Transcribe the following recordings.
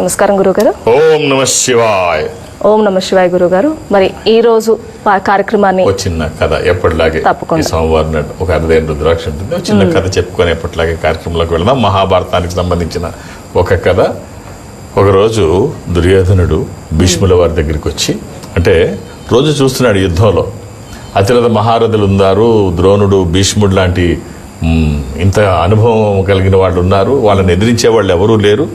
నమస్కారం గురుగారు. ఓం నమ శివాయ. ఓం నమ శివాయ గురుగారు. మరి ఈ రోజు కార్యక్రమాన్ని చిన్న కథ ఎప్పటిలాగే ఈ సోమవారం నాడు ఒక అరుదైన రుద్రాక్ష ఉంటుంది. చిన్న కథ చెప్పుకొని ఎప్పటిలాగే కార్యక్రమంలోకి వెళ్దాం. మహాభారతానికి సంబంధించిన ఒక కథ. ఒకరోజు దుర్యోధనుడు భీష్ముల వారి దగ్గరికి వచ్చి, అంటే రోజు చూస్తున్నాడు యుద్ధంలో అతిరథ మహారథులు ఉన్నారు, ద్రోణుడు, భీష్ముడు లాంటి ఇంత అనుభవం కలిగిన వాళ్ళు ఉన్నారు, వాళ్ళని ఎదిరించే వాళ్ళు ఎవరూ లేరు.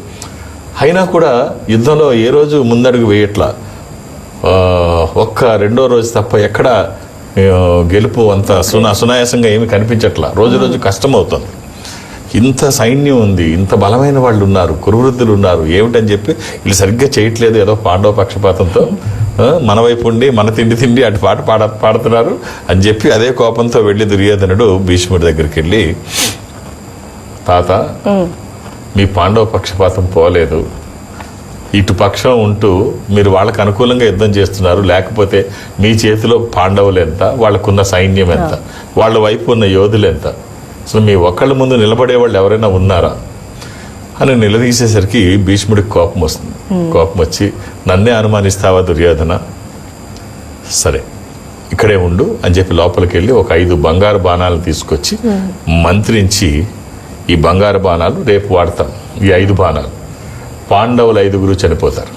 అయినా కూడా యుద్ధంలో ఏ రోజు ముందడుగు వేయట్లా. ఒక్క రెండో రోజు తప్ప ఎక్కడ గెలుపు అంత సునాయాసంగా ఏమి కనిపించట్లా. రోజు రోజు కష్టమవుతుంది. ఇంత సైన్యం ఉంది, ఇంత బలమైన వాళ్ళు ఉన్నారు, కురువృద్ధులు ఉన్నారు, ఏమిటని చెప్పి వీళ్ళు సరిగ్గా చేయట్లేదు. ఏదో పాండవ పక్షపాతంతో మన వైపు ఉండి మన తిండి అటు పాడుతున్నారు అని చెప్పి అదే కోపంతో వెళ్ళి దుర్యోధనుడు భీష్ముడి దగ్గరికి వెళ్ళి, తాత మీ పాండవ పక్షపాతం పోలేదు, ఇటు పక్షం ఉంటూ మీరు వాళ్ళకు అనుకూలంగా యుద్ధం చేస్తున్నారు, లేకపోతే మీ చేతిలో పాండవులు ఎంత, వాళ్ళకున్న సైన్యం ఎంత, వాళ్ళ వైపు ఉన్న యోధులు ఎంత, అసలు మీ ఒక్కళ్ళ ముందు నిలబడే వాళ్ళు ఎవరైనా ఉన్నారా అని నిలదీసేసరికి భీష్ముడికి కోపం వస్తుంది. కోపం వచ్చి, నన్నే అనుమానిస్తావా దుర్యోధన, సరే ఇక్కడే ఉండు అని చెప్పి లోపలికి వెళ్ళి ఒక 5 బంగారు బాణాలను తీసుకొచ్చి మంత్రించి, ఈ బంగారు బాణాలు రేపు వాడతాం, ఈ 5 బాణాలు పాండవులు 5 చనిపోతారు,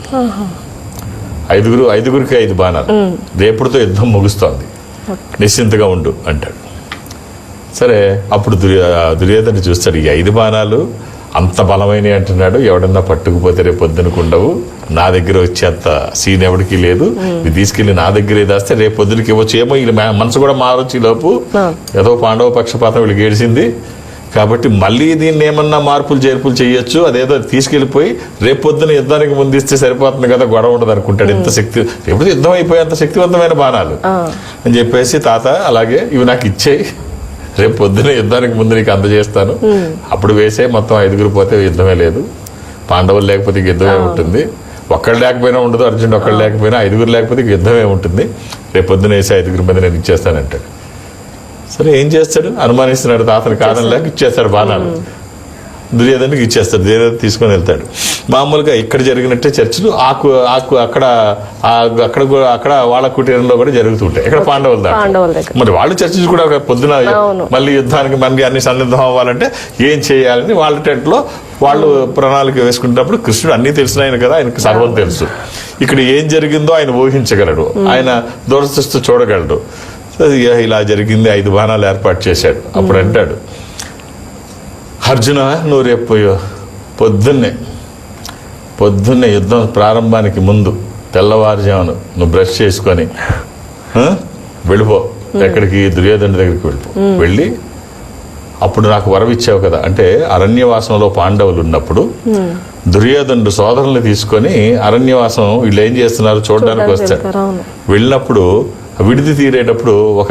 5గురికి 5 బాణాలు, రేపుడుతో యుద్ధం ముగుస్తోంది, నిశ్చింతగా ఉండు అంటాడు. సరే అప్పుడు దుర్యోధన చూస్తాడు, ఈ 5 బాణాలు అంత బలమైనవి అంటున్నాడు, ఎవడన్నా పట్టుకుపోతే రేపు పొద్దునకుండవు, నా దగ్గర వచ్చేంత సీన్ ఎవరికి లేదు, ఇది తీసుకెళ్లి నా దగ్గరే దాస్తే రేపు పొద్దునకి ఇవ్వచ్చు, ఏమో వీళ్ళ మనసు కూడా మారొచ్చు, ఈ లోపు ఏదో పాండవ పక్షపాతం వీళ్ళకి ఏడిసింది కాబట్టి మళ్ళీ దీన్ని ఏమన్నా మార్పులు చేర్పులు చేయొచ్చు, అదేదో తీసుకెళ్లిపోయి రేపు పొద్దున యుద్ధానికి ముందిస్తే సరిపోతుంది కదా, గొడవ ఉండదు అనుకుంటాడు. ఎంత శక్తి, ఎప్పుడు యుద్ధం అయిపోయేంత శక్తివంతమైన బాణాలు అని చెప్పేసి, తాత అలాగే ఇవి నాకు ఇచ్చేయి, రేపు పొద్దున యుద్ధానికి ముందు నీకు అందజేస్తాను, అప్పుడు వేసే మొత్తం 5 పోతే యుద్ధమే లేదు, పాండవులు లేకపోతే యుద్ధమే ఉంటుంది, ఒక్కళ్ళు లేకపోయినా ఉండదు, అర్జునుడు ఒక్కళ్ళు లేకపోయినా 5 లేకపోతే యుద్ధమే ఉంటుంది, రేపు పొద్దున వేసే 5 మంది నేను ఇచ్చేస్తానంటాడు. సరే ఏం చేస్తాడు, అనుమానిస్తున్నాడు, తాతను కాదని లేక ఇచ్చేస్తాడు బాణాలు, దుర్యోధనుడికి ఇచ్చేస్తాడు, దుర్యోధన తీసుకొని వెళ్తాడు. మామూలుగా ఇక్కడ జరిగినట్టే చర్చలు అక్కడ వాళ్ళ కుటీరంలో కూడా జరుగుతుంటాయి, ఇక్కడ పాండవుల దాకా. మరి వాళ్ళు చర్చలు కూడా పొద్దున మళ్ళీ యుద్ధానికి మళ్ళీ అన్ని సన్నిధం అవ్వాలంటే ఏం చేయాలని వాళ్ళ టెంట్లో వాళ్ళు ప్రణాళిక వేసుకునేటప్పుడు కృష్ణుడు అన్నీ తెలిసిన ఆయన కదా, ఆయనకు సర్వం తెలుసు, ఇక్కడ ఏం జరిగిందో ఆయన ఊహించగలడు, ఆయన దూరదృష్టి చూడగలడు. ఇలా జరిగింది, 5 బాణాలు ఏర్పాటు చేశాడు. అప్పుడు అంటాడు, అర్జున నువ్వు రేపు పొద్దున్నే యుద్ధం ప్రారంభానికి ముందు తెల్లవారుజామును నువ్వు బ్రష్ చేసుకొని వెళ్ళిపో, ఎక్కడికి, దుర్యోధనుడి దగ్గరికి వెళ్ళి అప్పుడు నాకు వరం ఇచ్చావు కదా, అంటే అరణ్యవాసంలో పాండవులు ఉన్నప్పుడు దుర్యోధనుడు సోదరుల్ని తీసుకొని అరణ్యవాసం వీళ్ళు ఏం చేస్తున్నారు చూడడానికి వస్తాడు. వెళ్ళినప్పుడు విడిది తీరేటప్పుడు ఒక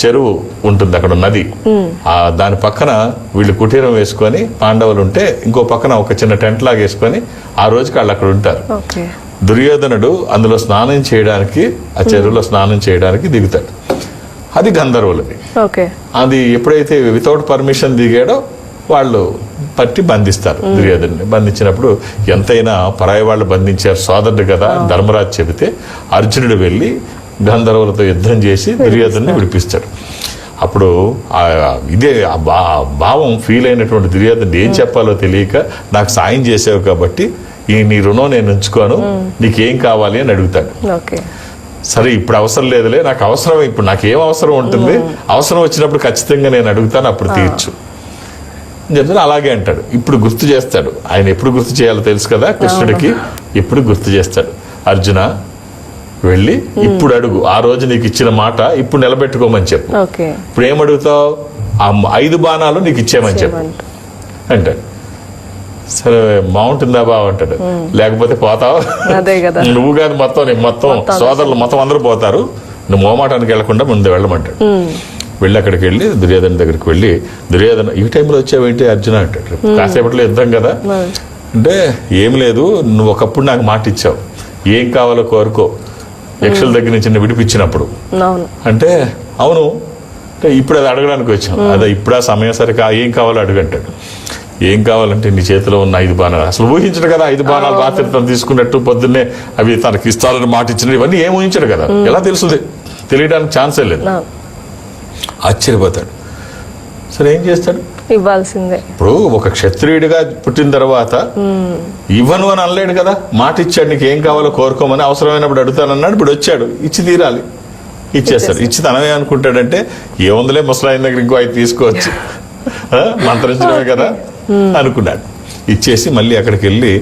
చెరువు ఉంటుంది, అక్కడ నది, దాని పక్కన వీళ్ళు కుటీరం వేసుకొని పాండవులు ఉంటే ఇంకో పక్కన ఒక చిన్న టెంట్ లాగా వేసుకొని ఆ రోజుకి వాళ్ళు అక్కడ ఉంటారు. దుర్యోధనుడు అందులో స్నానం చేయడానికి, ఆ చెరువులో స్నానం చేయడానికి దిగుతాడు. అది గంధర్వులది. అది ఎప్పుడైతే వితౌట్ పర్మిషన్ దిగాడో వాళ్ళు పట్టి బంధిస్తారు. దుర్యోధనుడిని బంధించినప్పుడు ఎంతైనా పరాయి వాళ్ళు బంధించారు, సోదరుడు కదా ధర్మరాజు చెబితే అర్జునుడు వెళ్ళి గంధర్వులతో యుద్ధం చేసి దుర్యోధనుని విడిపిస్తాడు. అప్పుడు ఇదే భావం ఫీల్ అయినటువంటి దుర్యోధనుడు ఏం చెప్పాలో తెలియక, నాకు సాయం చేసావు కాబట్టి నీ రుణం నేను ఉంచుకోను, నీకేం కావాలి అని అడుగుతాడు. సరే ఇప్పుడు అవసరం లేదులే, నాకు అవసరం, ఇప్పుడు నాకేం అవసరం ఉంటుంది, అవసరం వచ్చినప్పుడు ఖచ్చితంగా నేను అడుగుతాను, అప్పుడు తీర్చు అని చెప్తాను. అలాగే అంటాడు. ఇప్పుడు గుర్తు చేస్తాడు, ఆయన ఎప్పుడు గుర్తు చేయాలో తెలుసు కదా కృష్ణుడికి, ఇప్పుడు గుర్తు చేస్తాడు, అర్జున వెళ్ళి ఇప్పుడు అడుగు, ఆ రోజు నీకు ఇచ్చిన మాట ఇప్పుడు నిలబెట్టుకోమని చెప్పు, ఇప్పుడు ఏమడుగుతావు, ఆ 5 బాణాలు నీకు ఇచ్చేయమని చెప్పు అంటాడు. సరే బాగుంటుందా బావ అంటాడు, లేకపోతే పోతావు, నువ్వు కాదు మొత్తం సోదరులు మొత్తం అందరూ పోతారు, నువ్వు మోమాటానికి వెళ్లకుండా ముందు వెళ్ళమంటాడు. వెళ్ళి అక్కడికి వెళ్ళి దుర్యోధన దగ్గరికి వెళ్ళి, దుర్యోధన ఈ టైంలో వచ్చావేంటి అర్జున అంటాడు, కాసేపట్లో యుద్ధం కదా అంటే, ఏం లేదు, నువ్వు ఒకప్పుడు నాకు మాట ఇచ్చావు, ఏం కావాలో కోరుకో, యక్షుల దగ్గర నుంచి విడిపించినప్పుడు అంటే, అవును అంటే ఇప్పుడు అది అడగడానికి వచ్చాం, అదే ఇప్పుడు ఆ సమయం సరిగా ఏం కావాలో అడుగంటాడు. ఏం కావాలంటే నీ చేతిలో ఉన్న 5 బాణాలు అసలు ఊహించడు కదా 5 బాణాలు రాత్రి తను తీసుకున్నట్టు పొద్దున్నే అవి తనకి ఇస్తారని మాట ఇచ్చిన ఇవన్నీ ఏం ఊహించడు కదా ఎలా తెలుస్తుంది తెలియడానికి ఛాన్సే లేదు ఆశ్చర్యపోతాడు సరే ఏం చేస్తాడు ఇవ్వాల్సిందే ఇప్పుడు ఒక క్షత్రియుడిగా పుట్టిన తర్వాత ఇవ్వను అని అనలేడు కదా మాట ఇచ్చాడు నీకు ఏం కావాలో కోరుకోమని అవసరమైనప్పుడు అడుగుతానన్నాడు ఇప్పుడు వచ్చాడు ఇచ్చి తీరాలి ఇచ్చేస్తాడు ఇచ్చి తనమే అనుకుంటాడంటే ఏముందిలే ముసలాయన దగ్గర ఇంకో 5 తీసుకోవచ్చు మంత్రించడమే కదా అనుకున్నాడు ఇచ్చేసి మళ్ళీ అక్కడికి వెళ్ళి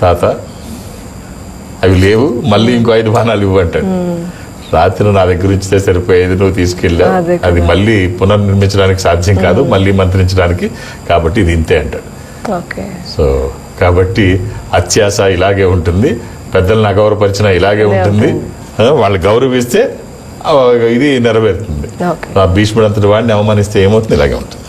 తాత అవి లేవు మళ్ళీ ఇంకో 5 బాణాలు ఇవ్వంటాడు రాత్రి నా దగ్గర ఉంచితే సరిపోయేది నువ్వు తీసుకెళ్ళావు అది మళ్ళీ పునర్నిర్మించడానికి సాధ్యం కాదు మళ్ళీ మంత్రించడానికి కాబట్టి ఇది ఇంతే అంటాడు సో కాబట్టి అత్యాశ ఇలాగే ఉంటుంది పెద్దలను అగౌరవపరిచిన ఇలాగే ఉంటుంది వాళ్ళు గౌరవిస్తే ఇది నెరవేరుతుంది భీష్ముడు అంతటి వాడిని అవమానిస్తే ఏమవుతుంది ఇలాగే ఉంటుంది